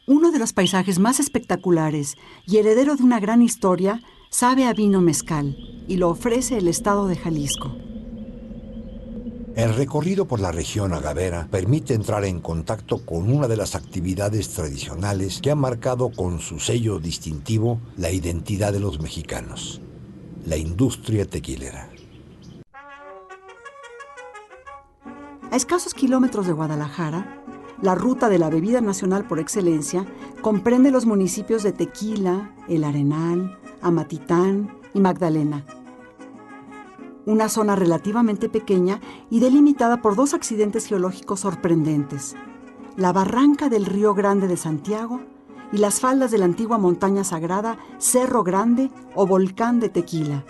Uno de los paisajes más espectaculares y heredero de una gran historia sabe a vino mezcal y lo ofrece el estado de Jalisco. El recorrido por la región agavera permite entrar en contacto con una de las actividades tradicionales que ha marcado con su sello distintivo la identidad de los mexicanos, la industria tequilera. A escasos kilómetros de Guadalajara, la ruta de la bebida nacional por excelencia comprende los municipios de Tequila, El Arenal, Amatitán y Magdalena. Una zona relativamente pequeña y delimitada por dos accidentes geológicos sorprendentes: la barranca del Río Grande de Santiago y las faldas de la antigua montaña sagrada Cerro Grande o Volcán de Tequila.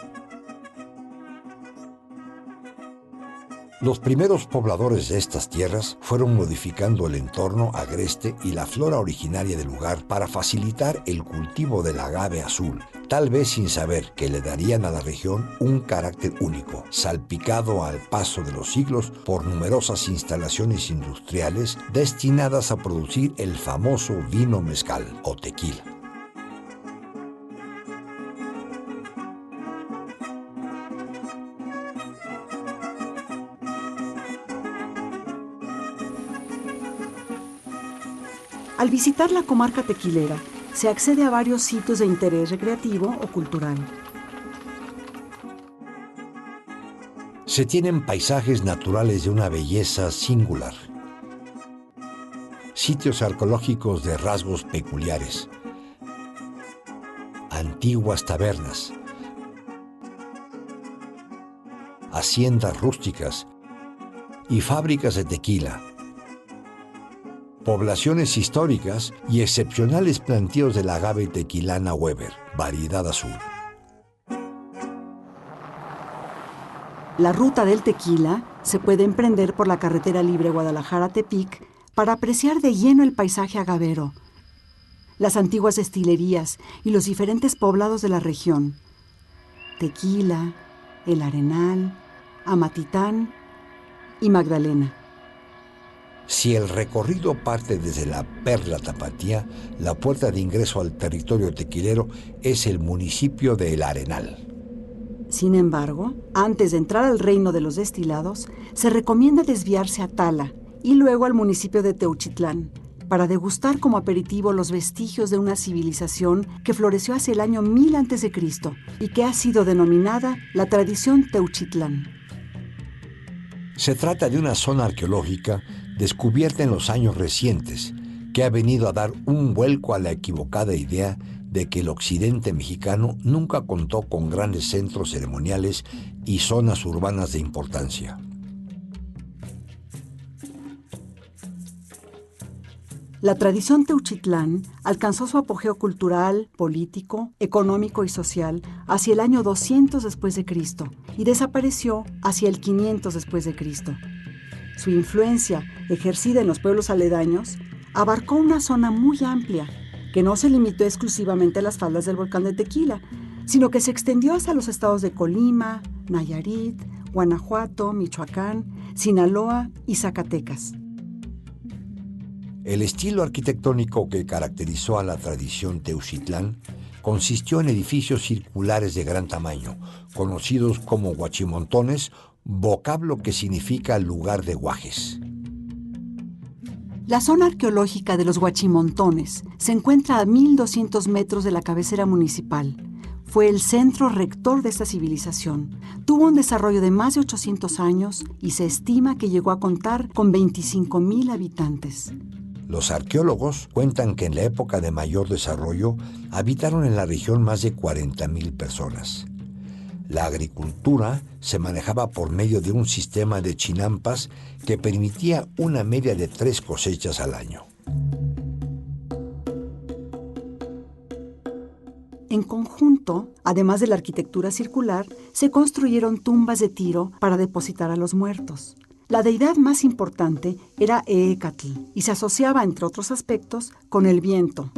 Los primeros pobladores de estas tierras fueron modificando el entorno agreste y la flora originaria del lugar para facilitar el cultivo del agave azul, tal vez sin saber que le darían a la región un carácter único, salpicado al paso de los siglos por numerosas instalaciones industriales destinadas a producir el famoso vino mezcal o tequila. Al visitar la comarca tequilera, se accede a varios sitios de interés recreativo o cultural. Se tienen paisajes naturales de una belleza singular, sitios arqueológicos de rasgos peculiares, antiguas tabernas, haciendas rústicas y fábricas de tequila, poblaciones históricas y excepcionales plantíos del agave tequilana Weber, variedad azul. La ruta del tequila se puede emprender por la carretera libre Guadalajara-Tepic para apreciar de lleno el paisaje agavero, las antiguas destilerías y los diferentes poblados de la región: Tequila, El Arenal, Amatitán y Magdalena. Si el recorrido parte desde la Perla Tapatía, la puerta de ingreso al territorio tequilero es el municipio de El Arenal. Sin embargo, antes de entrar al reino de los destilados, se recomienda desviarse a Tala y luego al municipio de Teuchitlán, para degustar como aperitivo los vestigios de una civilización que floreció hacia el año 1000 a.C. y que ha sido denominada la tradición Teuchitlán. Se trata de una zona arqueológica descubierta en los años recientes, que ha venido a dar un vuelco a la equivocada idea de que el occidente mexicano nunca contó con grandes centros ceremoniales y zonas urbanas de importancia. La tradición Teuchitlán alcanzó su apogeo cultural, político, económico y social hacia el año 200 después de Cristo y desapareció hacia el 500 después de Cristo. Su influencia, ejercida en los pueblos aledaños, abarcó una zona muy amplia, que no se limitó exclusivamente a las faldas del volcán de Tequila, sino que se extendió hasta los estados de Colima, Nayarit, Guanajuato, Michoacán, Sinaloa y Zacatecas. El estilo arquitectónico que caracterizó a la tradición Teuchitlán consistió en edificios circulares de gran tamaño, conocidos como huachimontones, vocablo que significa lugar de guajes. La zona arqueológica de los Huachimontones se encuentra a 1200 metros de la cabecera municipal. Fue el centro rector de esta civilización. Tuvo un desarrollo de más de 800 años y se estima que llegó a contar con 25,000 habitantes. Los arqueólogos cuentan que en la época de mayor desarrollo habitaron en la región más de 40,000 personas. La agricultura se manejaba por medio de un sistema de chinampas que permitía una media de 3 cosechas al año. En conjunto, además de la arquitectura circular, se construyeron tumbas de tiro para depositar a los muertos. La deidad más importante era Eecatl y se asociaba, entre otros aspectos, con el viento.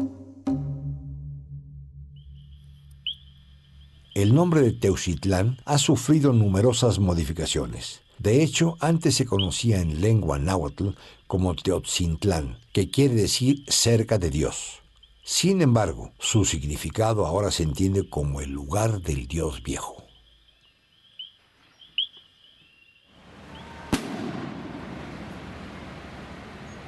El nombre de Teuchitlán ha sufrido numerosas modificaciones. De hecho, antes se conocía en lengua náhuatl como Teotzintlán, que quiere decir cerca de Dios. Sin embargo, su significado ahora se entiende como el lugar del Dios viejo.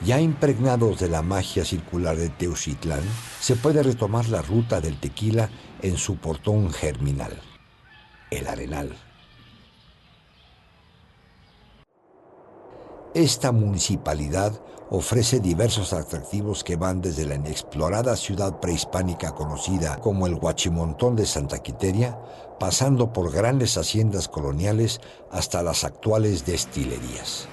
Ya impregnados de la magia circular de Teucitlán, se puede retomar la ruta del tequila en su portón germinal, el Arenal. Esta municipalidad ofrece diversos atractivos que van desde la inexplorada ciudad prehispánica conocida como el Huachimontón de Santa Quiteria, pasando por grandes haciendas coloniales hasta las actuales destilerías.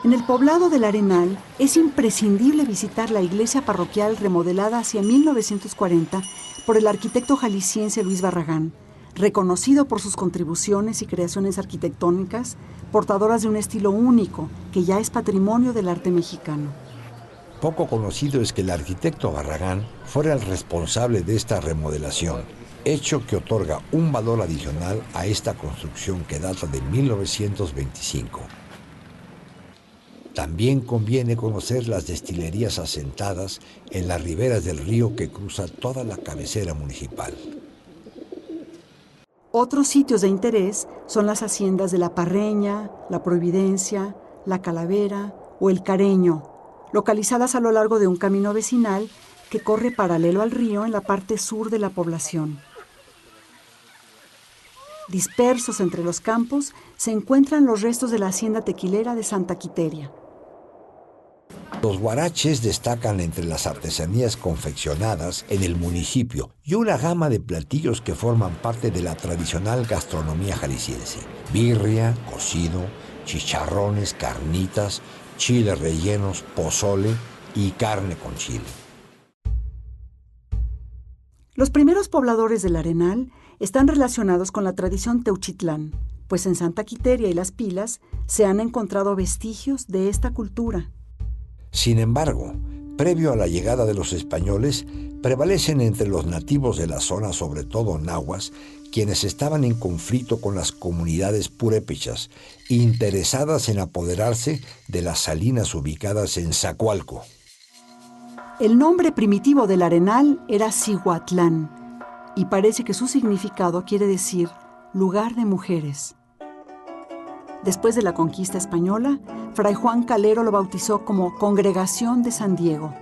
En el poblado del Arenal es imprescindible visitar la iglesia parroquial remodelada hacia 1940 por el arquitecto jalisciense Luis Barragán, reconocido por sus contribuciones y creaciones arquitectónicas, portadoras de un estilo único que ya es patrimonio del arte mexicano. Poco conocido es que el arquitecto Barragán fuera el responsable de esta remodelación, hecho que otorga un valor adicional a esta construcción que data de 1925. También conviene conocer las destilerías asentadas en las riberas del río que cruza toda la cabecera municipal. Otros sitios de interés son las haciendas de La Parreña, La Providencia, La Calavera o El Careño, localizadas a lo largo de un camino vecinal que corre paralelo al río en la parte sur de la población. Dispersos entre los campos se encuentran los restos de la hacienda tequilera de Santa Quiteria. Los huaraches destacan entre las artesanías confeccionadas en el municipio y una gama de platillos que forman parte de la tradicional gastronomía jalisciense. Birria, cocido, chicharrones, carnitas, chiles rellenos, pozole y carne con chile. Los primeros pobladores del Arenal están relacionados con la tradición Teuchitlán, pues en Santa Quiteria y Las Pilas se han encontrado vestigios de esta cultura. Sin embargo, previo a la llegada de los españoles, prevalecen entre los nativos de la zona, sobre todo nahuas, quienes estaban en conflicto con las comunidades purépechas, interesadas en apoderarse de las salinas ubicadas en Zacualco. El nombre primitivo del Arenal era Cihuatlán, y parece que su significado quiere decir lugar de mujeres. Después de la conquista española, Fray Juan Calero lo bautizó como Congregación de San Diego,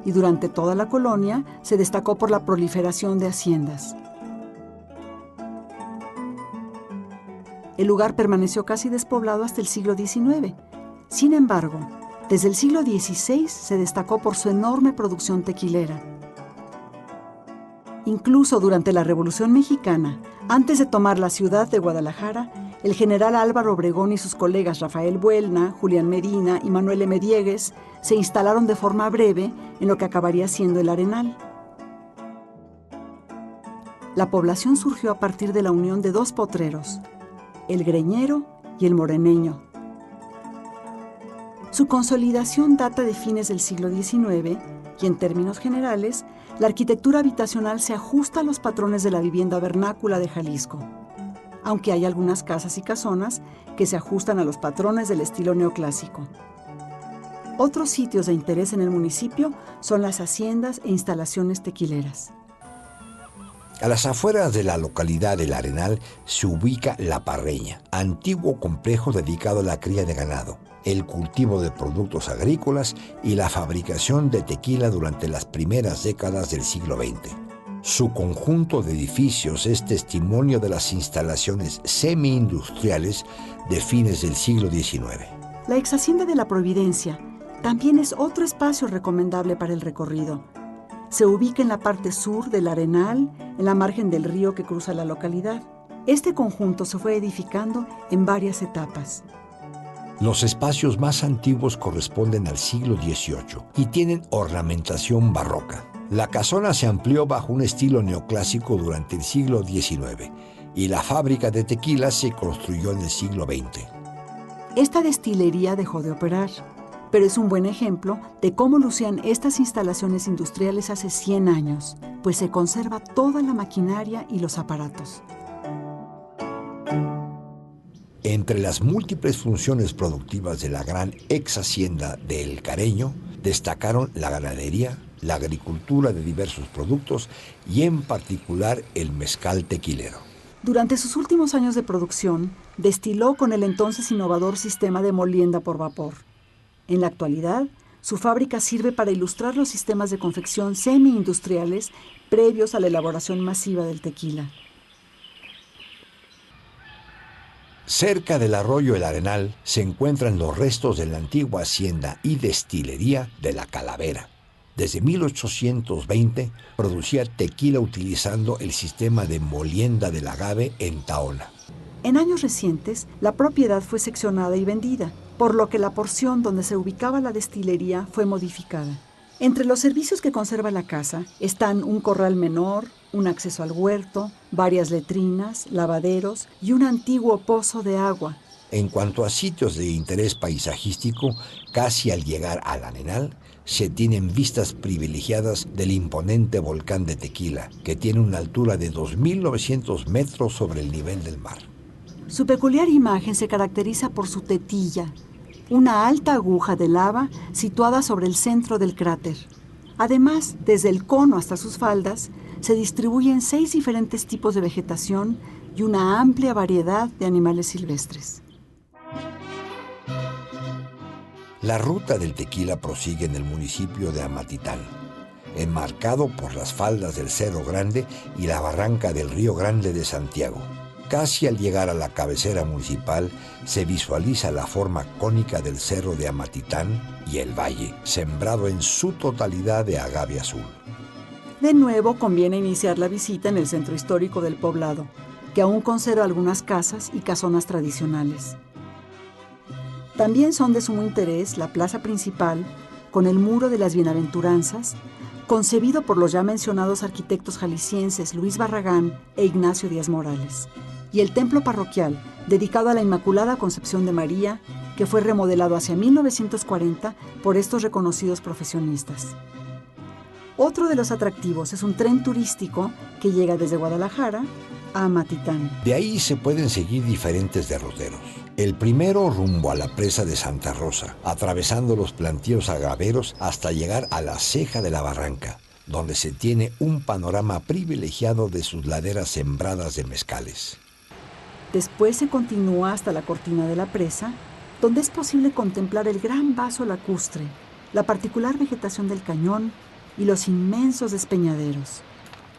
y durante toda la colonia se destacó por la proliferación de haciendas. El lugar permaneció casi despoblado hasta el siglo XIX. Sin embargo, desde el siglo XVI se destacó por su enorme producción tequilera. Incluso durante la Revolución Mexicana, antes de tomar la ciudad de Guadalajara, el general Álvaro Obregón y sus colegas Rafael Buelna, Julián Medina y Manuel M. Diegues se instalaron de forma breve en lo que acabaría siendo el Arenal. La población surgió a partir de la unión de dos potreros, el Greñero y el Moreneño. Su consolidación data de fines del siglo XIX y, en términos generales, la arquitectura habitacional se ajusta a los patrones de la vivienda vernácula de Jalisco, aunque hay algunas casas y casonas que se ajustan a los patrones del estilo neoclásico. Otros sitios de interés en el municipio son las haciendas e instalaciones tequileras. A las afueras de la localidad del Arenal se ubica La Parreña, antiguo complejo dedicado a la cría de ganado, el cultivo de productos agrícolas y la fabricación de tequila durante las primeras décadas del siglo XX. Su conjunto de edificios es testimonio de las instalaciones semi-industriales de fines del siglo XIX. La exhacienda de la Providencia también es otro espacio recomendable para el recorrido. Se ubica en la parte sur del Arenal, en la margen del río que cruza la localidad. Este conjunto se fue edificando en varias etapas. Los espacios más antiguos corresponden al siglo XVIII y tienen ornamentación barroca. La casona se amplió bajo un estilo neoclásico durante el siglo XIX y la fábrica de tequila se construyó en el siglo XX. Esta destilería dejó de operar, pero es un buen ejemplo de cómo lucían estas instalaciones industriales hace 100 años, pues se conserva toda la maquinaria y los aparatos. Entre las múltiples funciones productivas de la gran ex hacienda de El Careño, destacaron la ganadería, la agricultura de diversos productos y en particular el mezcal tequilero. Durante sus últimos años de producción, destiló con el entonces innovador sistema de molienda por vapor. En la actualidad, su fábrica sirve para ilustrar los sistemas de confección semi-industriales previos a la elaboración masiva del tequila. Cerca del arroyo El Arenal se encuentran los restos de la antigua hacienda y destilería de La Calavera. Desde 1820 producía tequila utilizando el sistema de molienda del agave en Tahona. En años recientes, la propiedad fue seccionada y vendida, por lo que la porción donde se ubicaba la destilería fue modificada. Entre los servicios que conserva la casa están un corral menor, un acceso al huerto, varias letrinas, lavaderos y un antiguo pozo de agua. En cuanto a sitios de interés paisajístico, casi al llegar al Arenal, se tienen vistas privilegiadas del imponente volcán de Tequila, que tiene una altura de 2.900 metros sobre el nivel del mar. Su peculiar imagen se caracteriza por su tetilla, una alta aguja de lava situada sobre el centro del cráter. Además, desde el cono hasta sus faldas, se distribuyen 6 diferentes tipos de vegetación y una amplia variedad de animales silvestres. La ruta del tequila prosigue en el municipio de Amatitán, enmarcado por las faldas del Cerro Grande y la barranca del Río Grande de Santiago. Casi al llegar a la cabecera municipal se visualiza la forma cónica del Cerro de Amatitán y el valle, sembrado en su totalidad de agave azul. De nuevo, conviene iniciar la visita en el centro histórico del poblado, que aún conserva algunas casas y casonas tradicionales. También son de sumo interés la plaza principal, con el Muro de las Bienaventuranzas, concebido por los ya mencionados arquitectos jaliscienses Luis Barragán e Ignacio Díaz Morales, y el templo parroquial, dedicado a la Inmaculada Concepción de María, que fue remodelado hacia 1940 por estos reconocidos profesionistas. Otro de los atractivos es un tren turístico que llega desde Guadalajara a Amatitán. De ahí se pueden seguir diferentes derroteros. El primero rumbo a la presa de Santa Rosa, atravesando los plantíos agaveros hasta llegar a la ceja de la barranca, donde se tiene un panorama privilegiado de sus laderas sembradas de mezcales. Después se continúa hasta la cortina de la presa, donde es posible contemplar el gran vaso lacustre, la particular vegetación del cañón y los inmensos despeñaderos.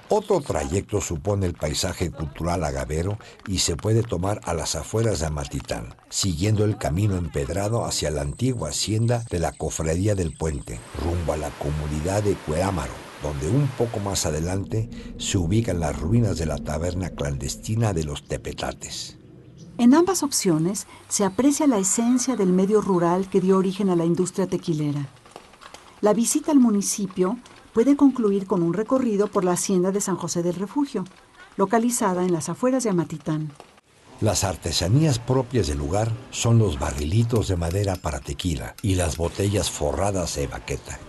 Otro trayecto supone el paisaje cultural agavero y se puede tomar a las afueras de Amatitán, siguiendo el camino empedrado hacia la antigua hacienda de la Cofradía del Puente, rumbo a la comunidad de Cuerámaro, donde un poco más adelante se ubican las ruinas de la taberna clandestina de los Tepetates. En ambas opciones se aprecia la esencia del medio rural que dio origen a la industria tequilera. La visita al municipio puede concluir con un recorrido por la hacienda de San José del Refugio, localizada en las afueras de Amatitán. Las artesanías propias del lugar son los barrilitos de madera para tequila y las botellas forradas de baqueta.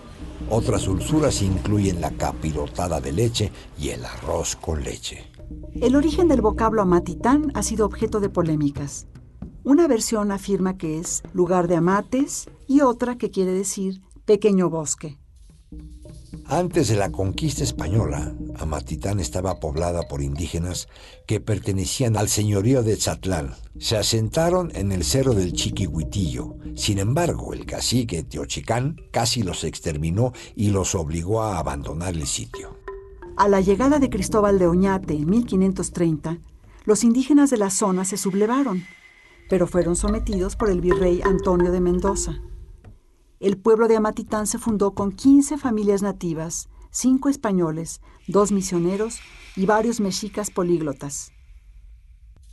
Otras dulzuras incluyen la capirotada de leche y el arroz con leche. El origen del vocablo Amatitán ha sido objeto de polémicas. Una versión afirma que es lugar de amates y otra que quiere decir pequeño bosque. Antes de la conquista española, Amatitán estaba poblada por indígenas que pertenecían al señorío de Tzatlán. Se asentaron en el cerro del Chiquihuitillo. Sin embargo, el cacique Teochicán casi los exterminó y los obligó a abandonar el sitio. A la llegada de Cristóbal de Oñate en 1530, los indígenas de la zona se sublevaron, pero fueron sometidos por el virrey Antonio de Mendoza. El pueblo de Amatitán se fundó con 15 familias nativas, 5 españoles, 2 misioneros y varios mexicas políglotas.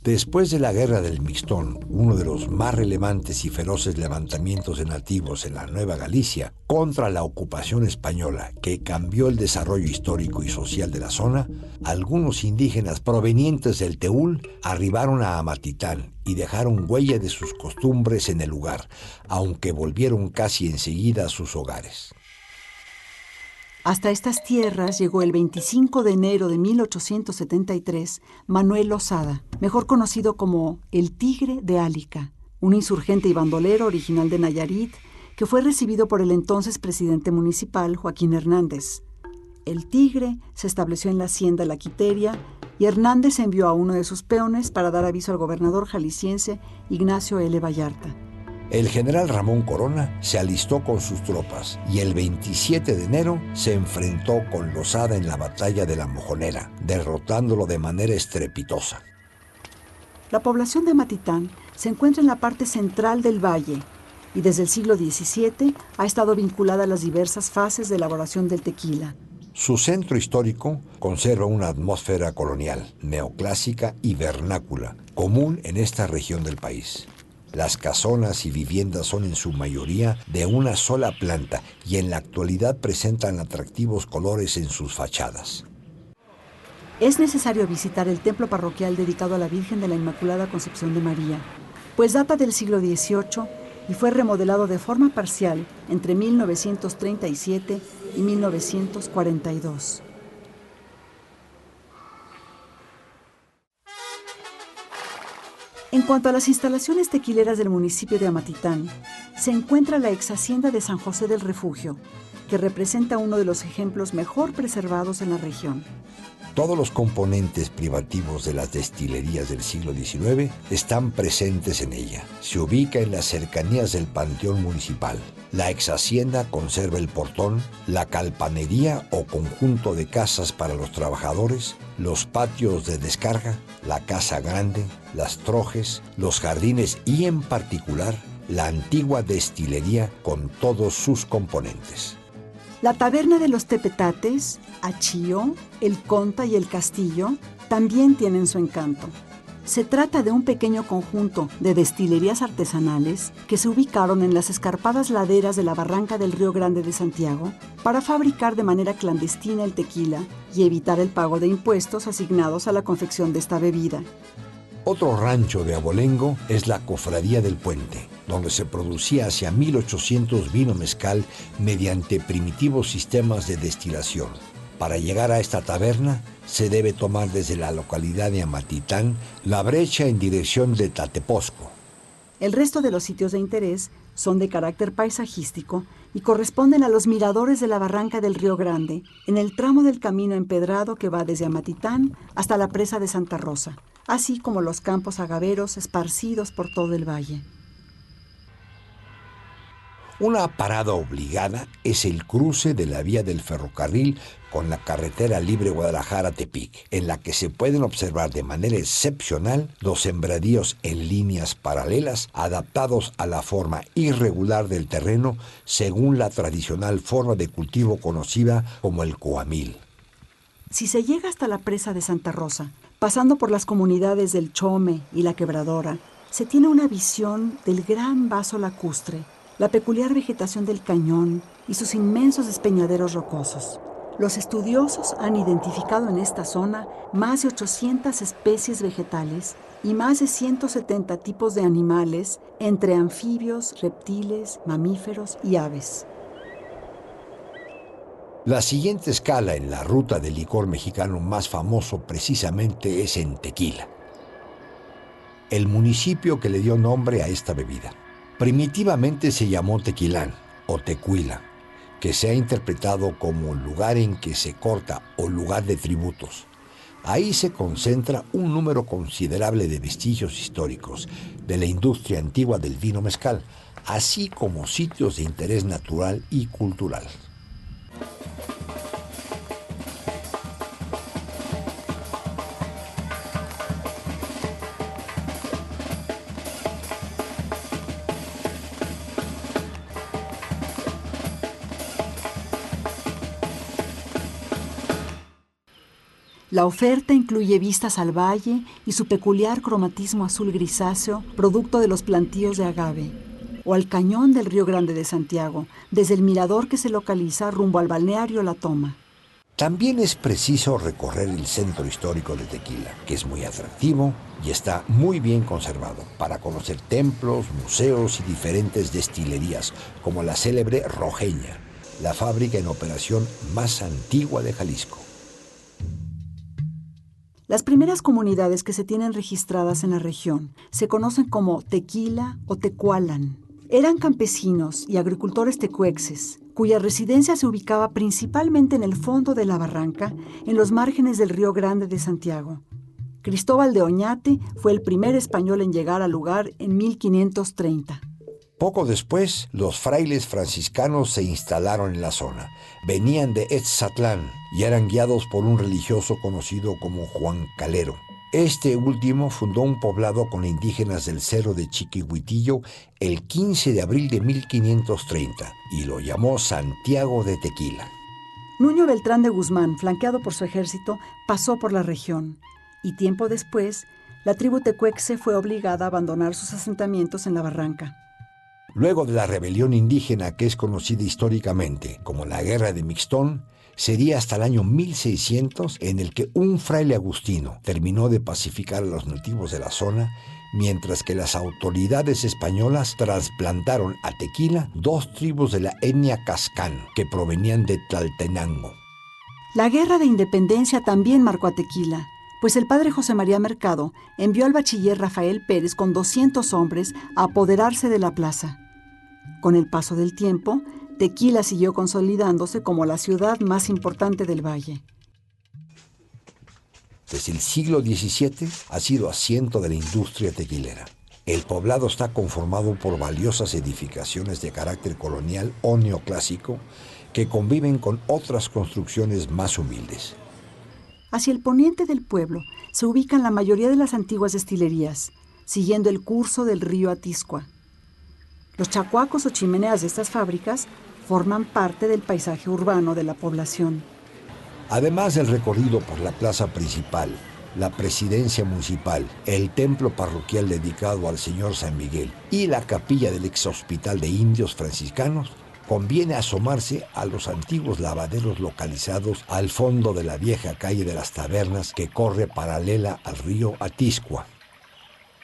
Después de la Guerra del Mixtón, uno de los más relevantes y feroces levantamientos de nativos en la Nueva Galicia contra la ocupación española que cambió el desarrollo histórico y social de la zona, algunos indígenas provenientes del Teúl arribaron a Amatitán y dejaron huella de sus costumbres en el lugar, aunque volvieron casi enseguida a sus hogares. Hasta estas tierras llegó el 25 de enero de 1873 Manuel Losada, mejor conocido como el Tigre de Álica, un insurgente y bandolero original de Nayarit que fue recibido por el entonces presidente municipal Joaquín Hernández. El Tigre se estableció en la hacienda La Quiteria y Hernández envió a uno de sus peones para dar aviso al gobernador jalisciense Ignacio L. Vallarta. El general Ramón Corona se alistó con sus tropas y el 27 de enero se enfrentó con Losada en la batalla de la Mojonera, derrotándolo de manera estrepitosa. La población de Amatitán se encuentra en la parte central del valle y desde el siglo XVII ha estado vinculada a las diversas fases de elaboración del tequila. Su centro histórico conserva una atmósfera colonial, neoclásica y vernácula, común en esta región del país. Las casonas y viviendas son en su mayoría de una sola planta y en la actualidad presentan atractivos colores en sus fachadas. Es necesario visitar el templo parroquial dedicado a la Virgen de la Inmaculada Concepción de María, pues data del siglo XVIII y fue remodelado de forma parcial entre 1937 y 1942. En cuanto a las instalaciones tequileras del municipio de Amatitán, se encuentra la ex hacienda de San José del Refugio, que representa uno de los ejemplos mejor preservados en la región. Todos los componentes privativos de las destilerías del siglo XIX están presentes en ella. Se ubica en las cercanías del Panteón Municipal. La ex hacienda conserva el portón, la calpanería o conjunto de casas para los trabajadores, los patios de descarga, la casa grande, las trojes, los jardines y en particular la antigua destilería con todos sus componentes. La taberna de los Tepetates, Achío, el Conta y el Castillo también tienen su encanto. Se trata de un pequeño conjunto de destilerías artesanales que se ubicaron en las escarpadas laderas de la barranca del Río Grande de Santiago para fabricar de manera clandestina el tequila y evitar el pago de impuestos asignados a la confección de esta bebida. Otro rancho de abolengo es la Cofradía del Puente, donde se producía hacia 1800 vino mezcal mediante primitivos sistemas de destilación. Para llegar a esta taberna se debe tomar desde la localidad de Amatitán la brecha en dirección de Tateposco. El resto de los sitios de interés son de carácter paisajístico y corresponden a los miradores de la barranca del Río Grande, en el tramo del camino empedrado que va desde Amatitán hasta la presa de Santa Rosa, así como los campos agaveros esparcidos por todo el valle. Una parada obligada es el cruce de la vía del ferrocarril con la carretera libre Guadalajara-Tepic, en la que se pueden observar de manera excepcional los sembradíos en líneas paralelas adaptados a la forma irregular del terreno según la tradicional forma de cultivo conocida como el coamil. Si se llega hasta la presa de Santa Rosa, pasando por las comunidades del Chome y la Quebradora, se tiene una visión del gran vaso lacustre, la peculiar vegetación del cañón y sus inmensos despeñaderos rocosos. Los estudiosos han identificado en esta zona más de 800 especies vegetales y más de 170 tipos de animales, entre anfibios, reptiles, mamíferos y aves. La siguiente escala en la ruta del licor mexicano más famoso precisamente es en Tequila, el municipio que le dio nombre a esta bebida. Primitivamente se llamó Tequilán o Tecuila, que se ha interpretado como lugar en que se corta o lugar de tributos. Ahí se concentra un número considerable de vestigios históricos de la industria antigua del vino mezcal, así como sitios de interés natural y cultural. La oferta incluye vistas al valle y su peculiar cromatismo azul grisáceo, producto de los plantíos de agave, o al cañón del Río Grande de Santiago, desde el mirador que se localiza rumbo al balneario La Toma. También es preciso recorrer el centro histórico de Tequila, que es muy atractivo y está muy bien conservado, para conocer templos, museos y diferentes destilerías, como la célebre Rojeña, la fábrica en operación más antigua de Jalisco. Las primeras comunidades que se tienen registradas en la región se conocen como Tequila o Tecualan. Eran campesinos y agricultores tecuexes, cuya residencia se ubicaba principalmente en el fondo de la barranca, en los márgenes del Río Grande de Santiago. Cristóbal de Oñate fue el primer español en llegar al lugar en 1530. Poco después, los frailes franciscanos se instalaron en la zona. Venían de Etzatlán y eran guiados por un religioso conocido como Juan Calero. Este último fundó un poblado con indígenas del Cerro de Chiquihuitillo el 15 de abril de 1530 y lo llamó Santiago de Tequila. Nuño Beltrán de Guzmán, flanqueado por su ejército, pasó por la región y tiempo después, la tribu tecuexe fue obligada a abandonar sus asentamientos en la barranca. Luego de la rebelión indígena que es conocida históricamente como la Guerra de Mixtón, sería hasta el año 1600 en el que un fraile agustino terminó de pacificar a los nativos de la zona, mientras que las autoridades españolas trasplantaron a Tequila 2 tribus de la etnia Cascán que provenían de Tlaltenango. La Guerra de Independencia también marcó a Tequila, pues el padre José María Mercado envió al bachiller Rafael Pérez con 200 hombres a apoderarse de la plaza. Con el paso del tiempo, Tequila siguió consolidándose como la ciudad más importante del valle. Desde el siglo XVII ha sido asiento de la industria tequilera. El poblado está conformado por valiosas edificaciones de carácter colonial o neoclásico que conviven con otras construcciones más humildes. Hacia el poniente del pueblo se ubican la mayoría de las antiguas destilerías, siguiendo el curso del río Atiscua. Los chacuacos o chimeneas de estas fábricas forman parte del paisaje urbano de la población. Además del recorrido por la plaza principal, la presidencia municipal, el templo parroquial dedicado al Señor San Miguel y la capilla del ex hospital de indios franciscanos, conviene asomarse a los antiguos lavaderos localizados al fondo de la vieja calle de las Tabernas que corre paralela al río Atiscua.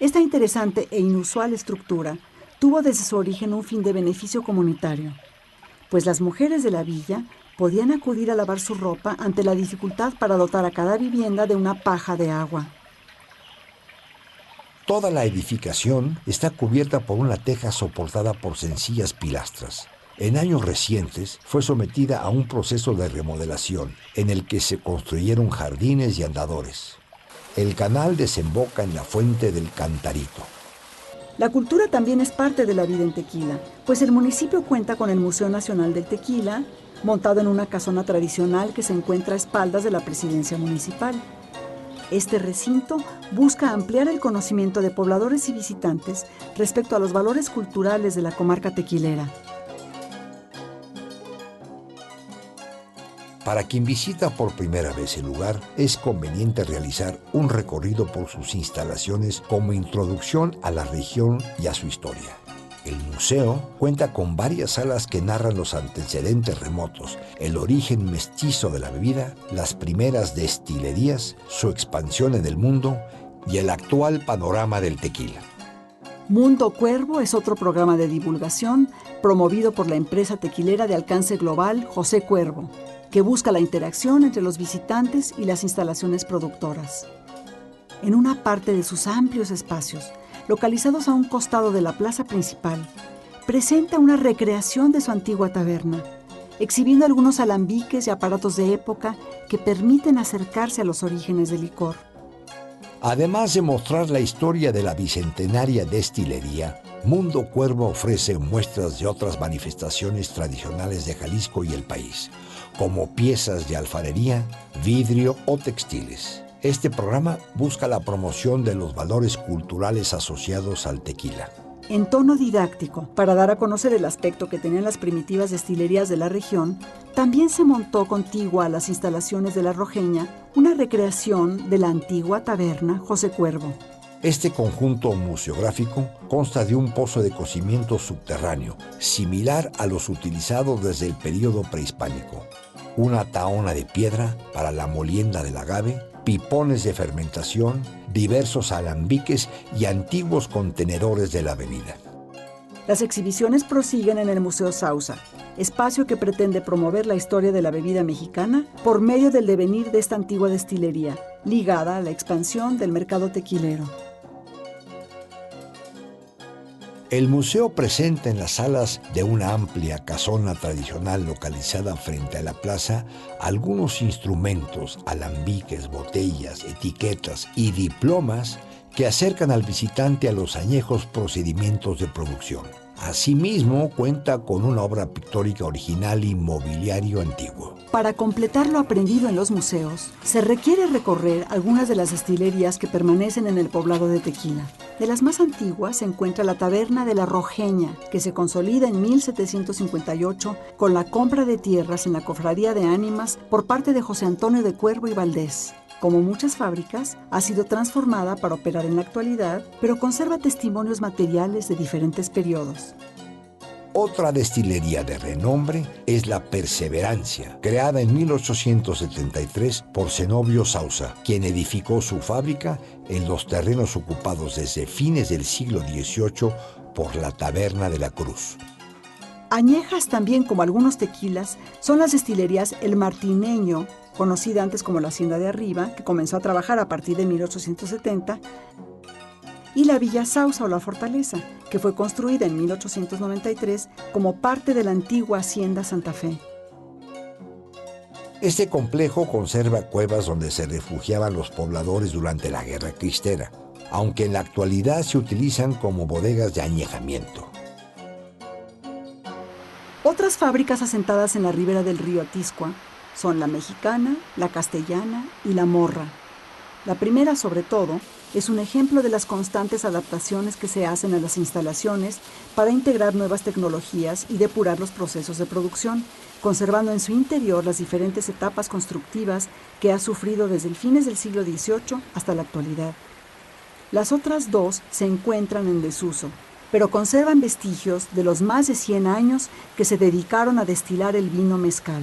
Esta interesante e inusual estructura tuvo desde su origen un fin de beneficio comunitario, pues las mujeres de la villa podían acudir a lavar su ropa ante la dificultad para dotar a cada vivienda de una paja de agua. Toda la edificación está cubierta por una teja soportada por sencillas pilastras. En años recientes fue sometida a un proceso de remodelación en el que se construyeron jardines y andadores. El canal desemboca en la fuente del Cantarito. La cultura también es parte de la vida en Tequila, pues el municipio cuenta con el Museo Nacional del Tequila, montado en una casona tradicional que se encuentra a espaldas de la presidencia municipal. Este recinto busca ampliar el conocimiento de pobladores y visitantes respecto a los valores culturales de la comarca tequilera. Para quien visita por primera vez el lugar, es conveniente realizar un recorrido por sus instalaciones como introducción a la región y a su historia. El museo cuenta con varias salas que narran los antecedentes remotos, el origen mestizo de la bebida, las primeras destilerías, su expansión en el mundo y el actual panorama del tequila. Mundo Cuervo es otro programa de divulgación promovido por la empresa tequilera de alcance global José Cuervo, que busca la interacción entre los visitantes y las instalaciones productoras. En una parte de sus amplios espacios, localizados a un costado de la plaza principal, presenta una recreación de su antigua taberna, exhibiendo algunos alambiques y aparatos de época que permiten acercarse a los orígenes del licor. Además de mostrar la historia de la bicentenaria destilería, Mundo Cuervo ofrece muestras de otras manifestaciones tradicionales de Jalisco y el país, como piezas de alfarería, vidrio o textiles. Este programa busca la promoción de los valores culturales asociados al tequila. En tono didáctico, para dar a conocer el aspecto que tenían las primitivas destilerías de la región, también se montó contigua a las instalaciones de La Rojeña una recreación de la antigua taberna José Cuervo. Este conjunto museográfico consta de un pozo de cocimiento subterráneo, similar a los utilizados desde el período prehispánico, una tahona de piedra para la molienda del agave, pipones de fermentación, diversos alambiques y antiguos contenedores de la bebida. Las exhibiciones prosiguen en el Museo Sauza, espacio que pretende promover la historia de la bebida mexicana por medio del devenir de esta antigua destilería, ligada a la expansión del mercado tequilero. El museo presenta en las salas de una amplia casona tradicional localizada frente a la plaza algunos instrumentos, alambiques, botellas, etiquetas y diplomas que acercan al visitante a los añejos procedimientos de producción. Asimismo, cuenta con una obra pictórica original y mobiliario antiguo. Para completar lo aprendido en los museos, se requiere recorrer algunas de las destilerías que permanecen en el poblado de Tequila. De las más antiguas se encuentra la taberna de La Rojeña, que se consolida en 1758 con la compra de tierras en la Cofradía de Ánimas por parte de José Antonio de Cuervo y Valdés. Como muchas fábricas, ha sido transformada para operar en la actualidad, pero conserva testimonios materiales de diferentes periodos. Otra destilería de renombre es la Perseverancia, creada en 1873 por Zenobio Sauza, quien edificó su fábrica en los terrenos ocupados desde fines del siglo XVIII por la Taberna de la Cruz. Añejas también como algunos tequilas son las destilerías El Martineño, conocida antes como la Hacienda de Arriba, que comenzó a trabajar a partir de 1870, y la Villa Sauza o la Fortaleza, que fue construida en 1893 como parte de la antigua Hacienda Santa Fe. Este complejo conserva cuevas donde se refugiaban los pobladores durante la Guerra Cristera, aunque en la actualidad se utilizan como bodegas de añejamiento. Otras fábricas asentadas en la ribera del río Atiscua son la Mexicana, la Castellana y la Morra. La primera, sobre todo, es un ejemplo de las constantes adaptaciones que se hacen a las instalaciones para integrar nuevas tecnologías y depurar los procesos de producción, conservando en su interior las diferentes etapas constructivas que ha sufrido desde el fines del siglo XVIII hasta la actualidad. Las otras dos se encuentran en desuso, pero conservan vestigios de los más de 100 años que se dedicaron a destilar el vino mezcal.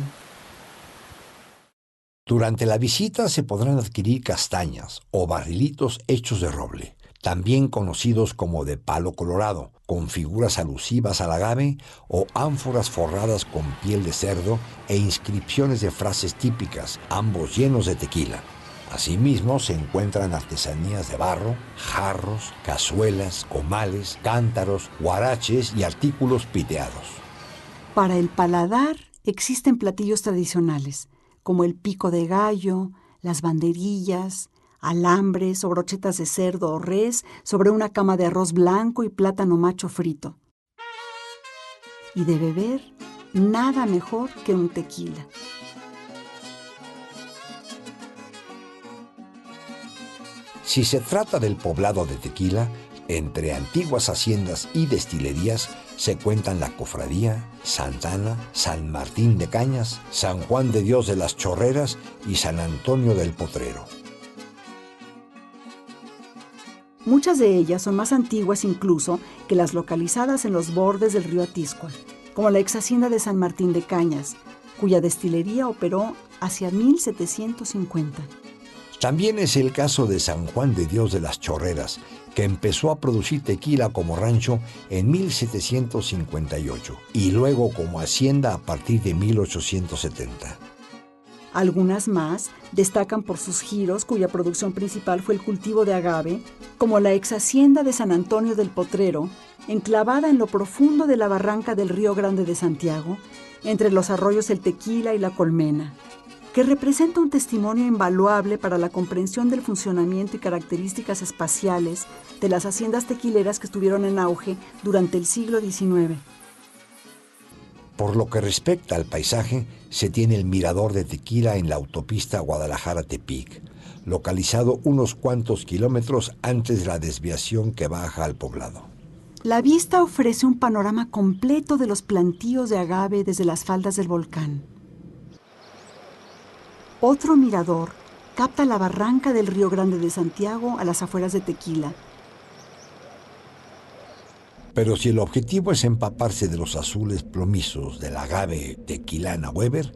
Durante la visita se podrán adquirir castañas o barrilitos hechos de roble, también conocidos como de palo colorado, con figuras alusivas al agave o ánforas forradas con piel de cerdo e inscripciones de frases típicas, ambos llenos de tequila. Asimismo se encuentran artesanías de barro, jarros, cazuelas, comales, cántaros, huaraches y artículos piteados. Para el paladar existen platillos tradicionales, como el pico de gallo, las banderillas, alambres o brochetas de cerdo o res sobre una cama de arroz blanco y plátano macho frito. Y de beber, nada mejor que un tequila. Si se trata del poblado de Tequila, entre antiguas haciendas y destilerías se cuentan la Cofradía, Santa Ana, San Martín de Cañas, San Juan de Dios de las Chorreras y San Antonio del Potrero. Muchas de ellas son más antiguas incluso que las localizadas en los bordes del río Atiscua, como la ex hacienda de San Martín de Cañas, cuya destilería operó hacia 1750. También es el caso de San Juan de Dios de las Chorreras, que empezó a producir tequila como rancho en 1758 y luego como hacienda a partir de 1870. Algunas más destacan por sus giros, cuya producción principal fue el cultivo de agave, como la ex hacienda de San Antonio del Potrero, enclavada en lo profundo de la barranca del Río Grande de Santiago, entre los arroyos El Tequila y La Colmena, que representa un testimonio invaluable para la comprensión del funcionamiento y características espaciales de las haciendas tequileras que estuvieron en auge durante el siglo XIX. Por lo que respecta al paisaje, se tiene el Mirador de Tequila en la autopista Guadalajara-Tepic, localizado unos cuantos kilómetros antes de la desviación que baja al poblado. La vista ofrece un panorama completo de los plantíos de agave desde las faldas del volcán. Otro mirador capta la barranca del Río Grande de Santiago a las afueras de Tequila. Pero si el objetivo es empaparse de los azules plomizos del agave tequilana Weber,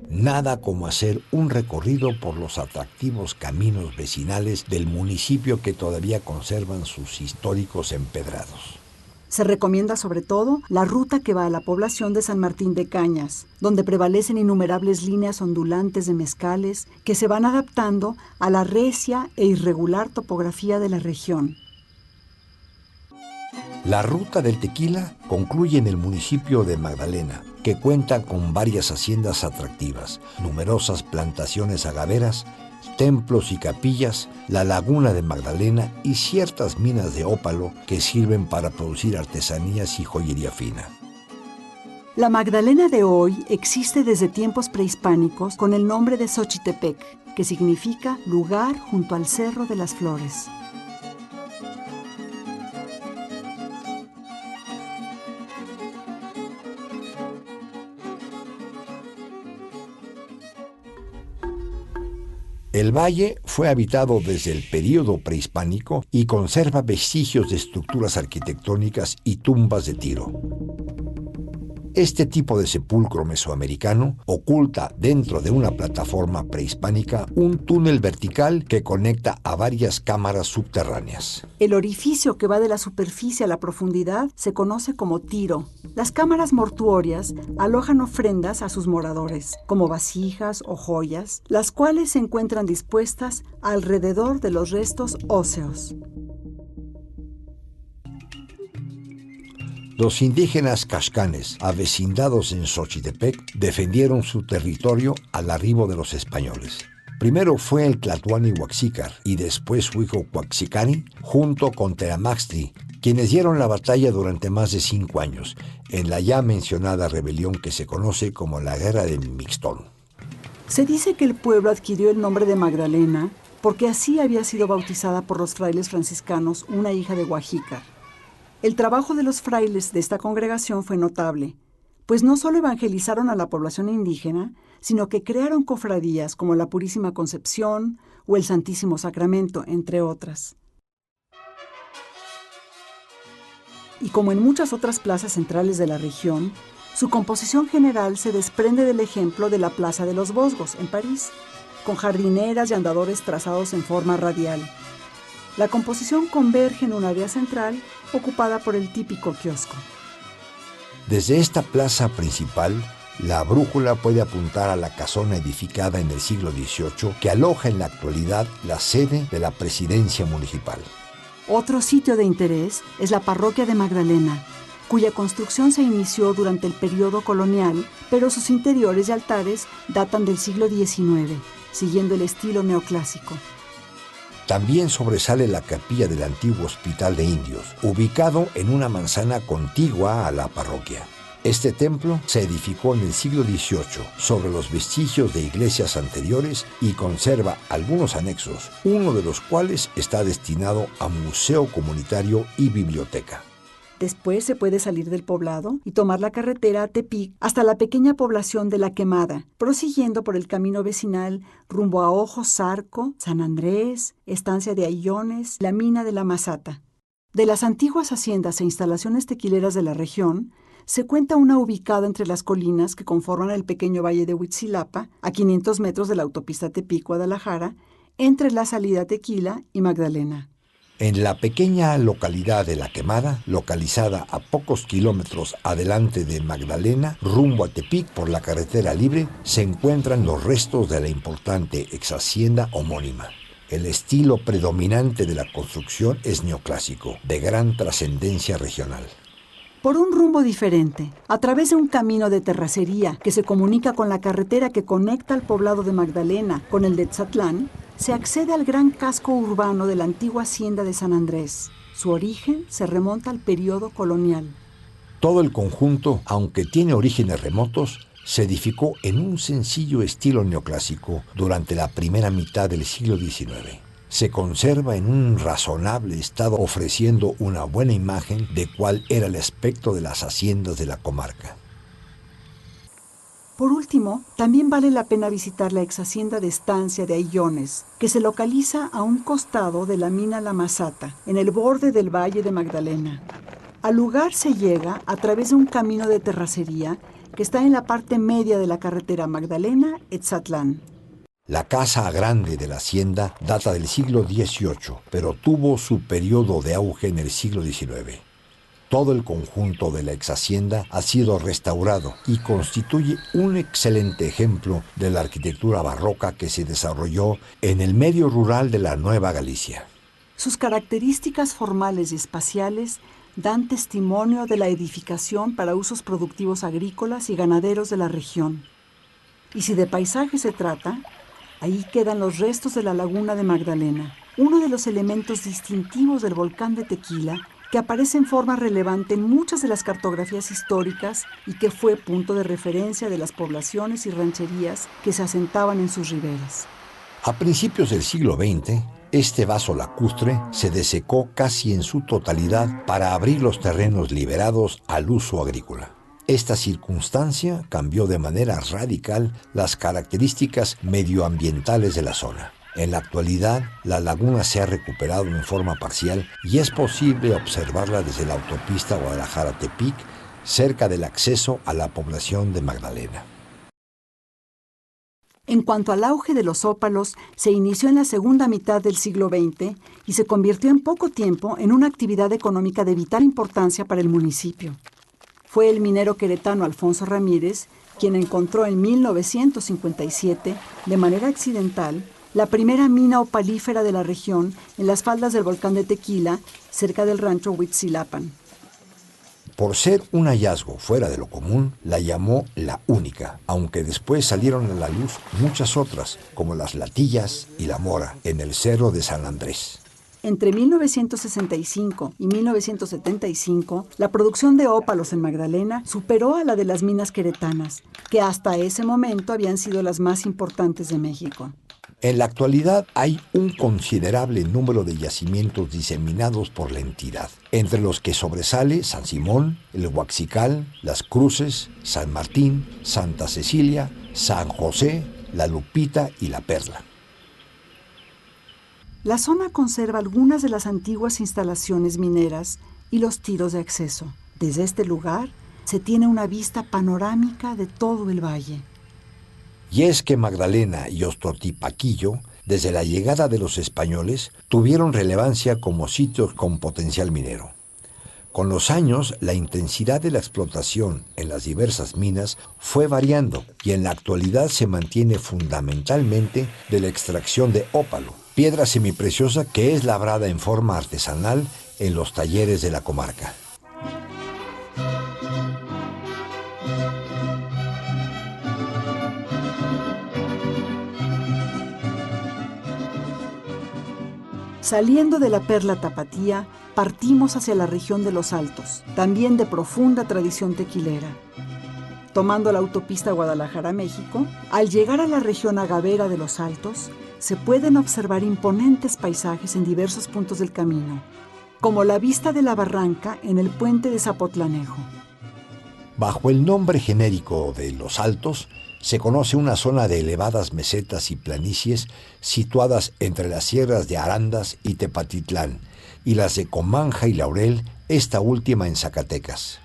nada como hacer un recorrido por los atractivos caminos vecinales del municipio que todavía conservan sus históricos empedrados. Se recomienda sobre todo la ruta que va a la población de San Martín de Cañas, donde prevalecen innumerables líneas ondulantes de mezcales que se van adaptando a la recia e irregular topografía de la región. La ruta del tequila concluye en el municipio de Magdalena, que cuenta con varias haciendas atractivas, numerosas plantaciones agaveras, templos y capillas, la laguna de Magdalena y ciertas minas de ópalo que sirven para producir artesanías y joyería fina. La Magdalena de hoy existe desde tiempos prehispánicos con el nombre de Xochitepec, que significa lugar junto al Cerro de las Flores. El valle fue habitado desde el período prehispánico y conserva vestigios de estructuras arquitectónicas y tumbas de Tiro. Este tipo de sepulcro mesoamericano oculta dentro de una plataforma prehispánica un túnel vertical que conecta a varias cámaras subterráneas. El orificio que va de la superficie a la profundidad se conoce como tiro. Las cámaras mortuorias alojan ofrendas a sus moradores, como vasijas o joyas, las cuales se encuentran dispuestas alrededor de los restos óseos. Los indígenas cascanes, avecindados en Xochitepec, defendieron su territorio al arribo de los españoles. Primero fue el Tlatoani Huaxícar y después su hijo Huaxicani, junto con Teramaxtli, quienes dieron la batalla durante más de 5 años, en la ya mencionada rebelión que se conoce como la Guerra de Mixtón. Se dice que el pueblo adquirió el nombre de Magdalena porque así había sido bautizada por los frailes franciscanos una hija de Huaxícar. El trabajo de los frailes de esta congregación fue notable, pues no solo evangelizaron a la población indígena, sino que crearon cofradías como la Purísima Concepción o el Santísimo Sacramento, entre otras. Y como en muchas otras plazas centrales de la región, su composición general se desprende del ejemplo de la Plaza de los Vosgos, en París, con jardineras y andadores trazados en forma radial. La composición converge en un área central ocupada por el típico kiosco. Desde esta plaza principal, la brújula puede apuntar a la casona edificada en el siglo XVIII que aloja en la actualidad la sede de la presidencia municipal. Otro sitio de interés es la parroquia de Magdalena, cuya construcción se inició durante el periodo colonial, pero sus interiores y altares datan del siglo XIX, siguiendo el estilo neoclásico. También sobresale la capilla del antiguo Hospital de Indios, ubicado en una manzana contigua a la parroquia. Este templo se edificó en el siglo XVIII sobre los vestigios de iglesias anteriores y conserva algunos anexos, uno de los cuales está destinado a museo comunitario y biblioteca. Después se puede salir del poblado y tomar la carretera a Tepic hasta la pequeña población de La Quemada, prosiguiendo por el camino vecinal rumbo a Ojos Zarco, San Andrés, Estancia de Aillones, la mina de la Mazata. De las antiguas haciendas e instalaciones tequileras de la región, se cuenta una ubicada entre las colinas que conforman el pequeño valle de Huitzilapa, a 500 metros de la autopista Tepic-Guadalajara, entre la salida Tequila y Magdalena. En la pequeña localidad de La Quemada, localizada a pocos kilómetros adelante de Magdalena, rumbo a Tepic por la carretera libre, se encuentran los restos de la importante exhacienda homónima. El estilo predominante de la construcción es neoclásico, de gran trascendencia regional. Por un rumbo diferente, a través de un camino de terracería que se comunica con la carretera que conecta al poblado de Magdalena con el de Tzatlán, se accede al gran casco urbano de la antigua hacienda de San Andrés. Su origen se remonta al periodo colonial. Todo el conjunto, aunque tiene orígenes remotos, se edificó en un sencillo estilo neoclásico durante la primera mitad del siglo XIX. se conserva en un razonable estado, ofreciendo una buena imagen de cuál era el aspecto de las haciendas de la comarca. Por último, también vale la pena visitar la exhacienda de Estancia de Aillones, que se localiza a un costado de la mina La Masata, en el borde del Valle de Magdalena. Al lugar se llega a través de un camino de terracería que está en la parte media de la carretera Magdalena-Etzatlán. La casa grande de la hacienda data del siglo XVIII, pero tuvo su periodo de auge en el siglo XIX. Todo el conjunto de la exhacienda ha sido restaurado y constituye un excelente ejemplo de la arquitectura barroca que se desarrolló en el medio rural de la Nueva Galicia. Sus características formales y espaciales dan testimonio de la edificación para usos productivos agrícolas y ganaderos de la región. Y si de paisaje se trata, ahí quedan los restos de la laguna de Magdalena, uno de los elementos distintivos del volcán de Tequila, que aparece en forma relevante en muchas de las cartografías históricas y que fue punto de referencia de las poblaciones y rancherías que se asentaban en sus riberas. A principios del siglo XX, este vaso lacustre se desecó casi en su totalidad para abrir los terrenos liberados al uso agrícola. Esta circunstancia cambió de manera radical las características medioambientales de la zona. En la actualidad, la laguna se ha recuperado en forma parcial y es posible observarla desde la autopista Guadalajara-Tepic, cerca del acceso a la población de Magdalena. En cuanto al auge de los ópalos, se inició en la segunda mitad del siglo XX y se convirtió en poco tiempo en una actividad económica de vital importancia para el municipio. Fue el minero queretano Alfonso Ramírez quien encontró en 1957, de manera accidental, la primera mina opalífera de la región en las faldas del volcán de Tequila, cerca del rancho Huitzilapan. Por ser un hallazgo fuera de lo común, la llamó la única, aunque después salieron a la luz muchas otras, como las Latillas y la Mora, en el Cerro de San Andrés. Entre 1965 y 1975, la producción de ópalos en Magdalena superó a la de las minas queretanas, que hasta ese momento habían sido las más importantes de México. En la actualidad hay un considerable número de yacimientos diseminados por la entidad, entre los que sobresale San Simón, el Huaxical, Las Cruces, San Martín, Santa Cecilia, San José, La Lupita y La Perla. La zona conserva algunas de las antiguas instalaciones mineras y los tiros de acceso. Desde este lugar se tiene una vista panorámica de todo el valle. Y es que Magdalena y Ostotipaquillo, desde la llegada de los españoles, tuvieron relevancia como sitios con potencial minero. Con los años, la intensidad de la explotación en las diversas minas fue variando y en la actualidad se mantiene fundamentalmente de la extracción de ópalo, piedra semipreciosa que es labrada en forma artesanal en los talleres de la comarca. Saliendo de la Perla Tapatía, partimos hacia la región de los Altos, también de profunda tradición tequilera. Tomando la autopista Guadalajara-México, al llegar a la región agavera de los Altos, se pueden observar imponentes paisajes en diversos puntos del camino, como la vista de la barranca en el puente de Zapotlanejo. Bajo el nombre genérico de Los Altos, se conoce una zona de elevadas mesetas y planicies situadas entre las sierras de Arandas y Tepatitlán y las de Comanja y Laurel, esta última en Zacatecas.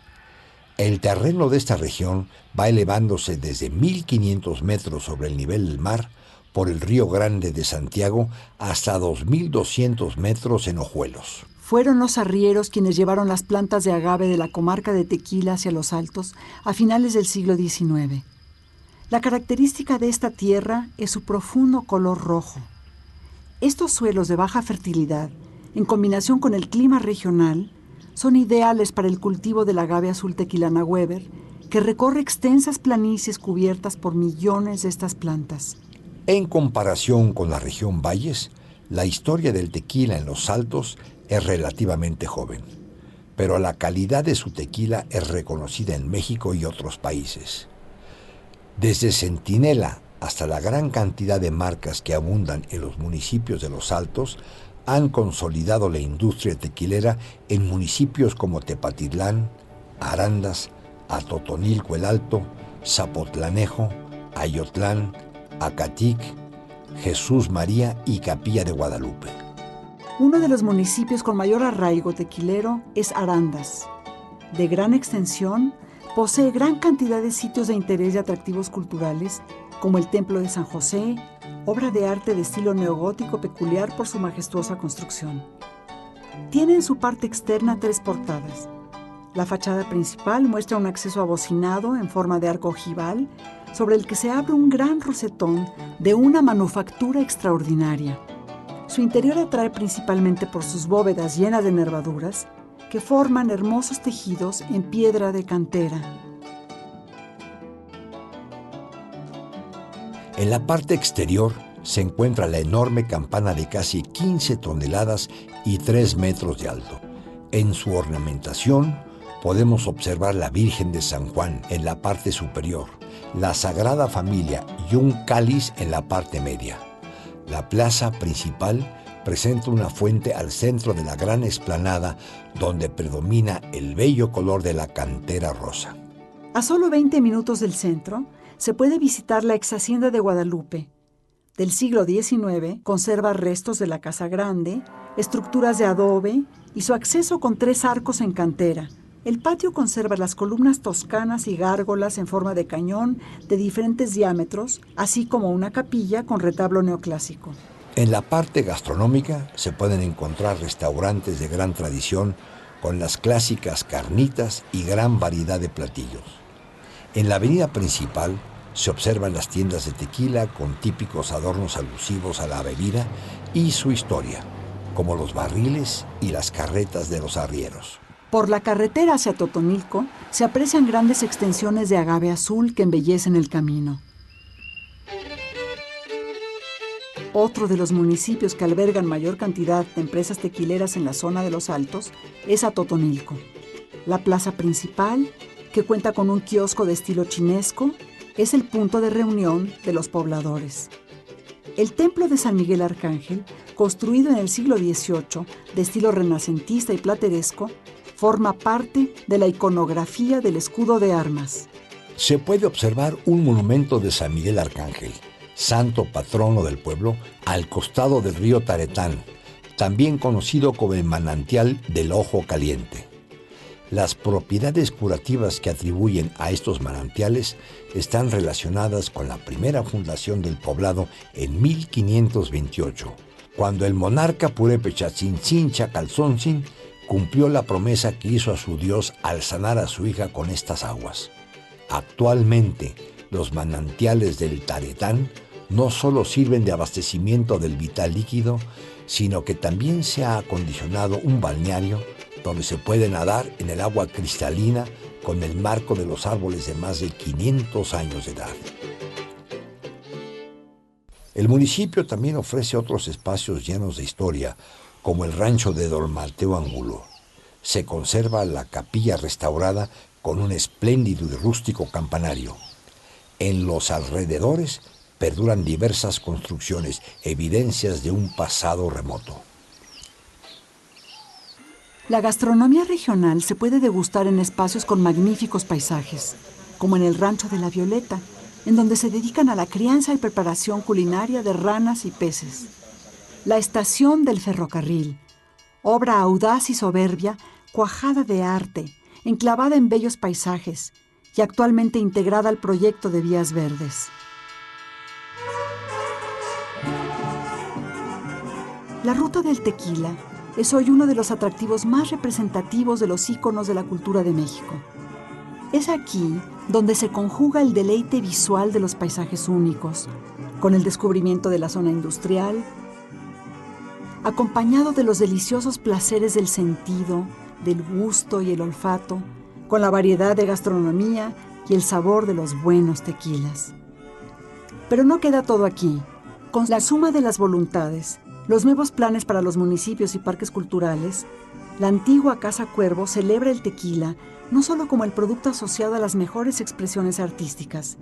El terreno de esta región va elevándose desde 1.500 metros sobre el nivel del mar por el Río Grande de Santiago hasta 2.200 metros en Ojuelos. Fueron los arrieros quienes llevaron las plantas de agave de la comarca de Tequila hacia los Altos a finales del siglo XIX. La característica de esta tierra es su profundo color rojo. Estos suelos de baja fertilidad, en combinación con el clima regional, son ideales para el cultivo del agave azul tequilana Weber, que recorre extensas planicies cubiertas por millones de estas plantas. En comparación con la región Valles, la historia del tequila en los Altos es relativamente joven, pero la calidad de su tequila es reconocida en México y otros países. Desde Centinela hasta la gran cantidad de marcas que abundan en los municipios de los Altos, han consolidado la industria tequilera en municipios como Tepatitlán, Arandas, Atotonilco el Alto, Zapotlanejo, Ayotlán, Acatic, Jesús María y Capilla de Guadalupe. Uno de los municipios con mayor arraigo tequilero es Arandas. De gran extensión, posee gran cantidad de sitios de interés y atractivos culturales, como el Templo de San José, obra de arte de estilo neogótico peculiar por su majestuosa construcción. Tiene en su parte externa 3 portadas. La fachada principal muestra un acceso abocinado en forma de arco ojival, sobre el que se abre un gran rosetón de una manufactura extraordinaria. Su interior atrae principalmente por sus bóvedas llenas de nervaduras que forman hermosos tejidos en piedra de cantera. En la parte exterior se encuentra la enorme campana de casi 15 toneladas y 3 metros de alto. En su ornamentación podemos observar la Virgen de San Juan en la parte superior, la Sagrada Familia y un cáliz en la parte media. La plaza principal presenta una fuente al centro de la gran explanada donde predomina el bello color de la cantera rosa. A solo 20 minutos del centro se puede visitar la ex hacienda de Guadalupe. Del siglo XIX conserva restos de la Casa Grande, estructuras de adobe y su acceso con 3 arcos en cantera. El patio conserva las columnas toscanas y gárgolas en forma de cañón de diferentes diámetros, así como una capilla con retablo neoclásico. En la parte gastronómica se pueden encontrar restaurantes de gran tradición con las clásicas carnitas y gran variedad de platillos. En la avenida principal se observan las tiendas de tequila con típicos adornos alusivos a la bebida y su historia, como los barriles y las carretas de los arrieros. Por la carretera hacia Totonilco se aprecian grandes extensiones de agave azul que embellecen el camino. Otro de los municipios que albergan mayor cantidad de empresas tequileras en la zona de los Altos es Atotonilco. La plaza principal, que cuenta con un kiosco de estilo chinesco, es el punto de reunión de los pobladores. El templo de San Miguel Arcángel, construido en el siglo XVIII, de estilo renacentista y plateresco, forma parte de la iconografía del escudo de armas. Se puede observar un monumento de San Miguel Arcángel, santo patrono del pueblo, al costado del río Taretán, también conocido como el manantial del Ojo Caliente. Las propiedades curativas que atribuyen a estos manantiales están relacionadas con la primera fundación del poblado en 1528, cuando el monarca Purépecha Tzitzíncha Calzóntzin cumplió la promesa que hizo a su dios al sanar a su hija con estas aguas. Actualmente, los manantiales del Taretán no solo sirven de abastecimiento del vital líquido, sino que también se ha acondicionado un balneario donde se puede nadar en el agua cristalina con el marco de los árboles de más de 500 años de edad. El municipio también ofrece otros espacios llenos de historia, como el rancho de Don Mateo Angulo. Se conserva la capilla restaurada con un espléndido y rústico campanario. En los alrededores perduran diversas construcciones, evidencias de un pasado remoto. La gastronomía regional se puede degustar en espacios con magníficos paisajes, como en el Rancho de la Violeta, en donde se dedican a la crianza y preparación culinaria de ranas y peces. La Estación del Ferrocarril, obra audaz y soberbia, cuajada de arte, enclavada en bellos paisajes y actualmente integrada al proyecto de vías verdes. La Ruta del Tequila es hoy uno de los atractivos más representativos de los íconos de la cultura de México. Es aquí donde se conjuga el deleite visual de los paisajes únicos, con el descubrimiento de la zona industrial, acompañado de los deliciosos placeres del sentido, del gusto y el olfato, con la variedad de gastronomía y el sabor de los buenos tequilas. Pero no queda todo aquí. Con la suma de las voluntades los nuevos planes para los municipios y parques culturales, la antigua Casa Cuervo celebra el tequila no solo como el producto asociado a las mejores expresiones artísticas,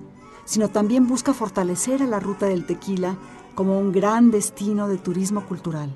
sino también busca fortalecer a la ruta del tequila como un gran destino de turismo cultural.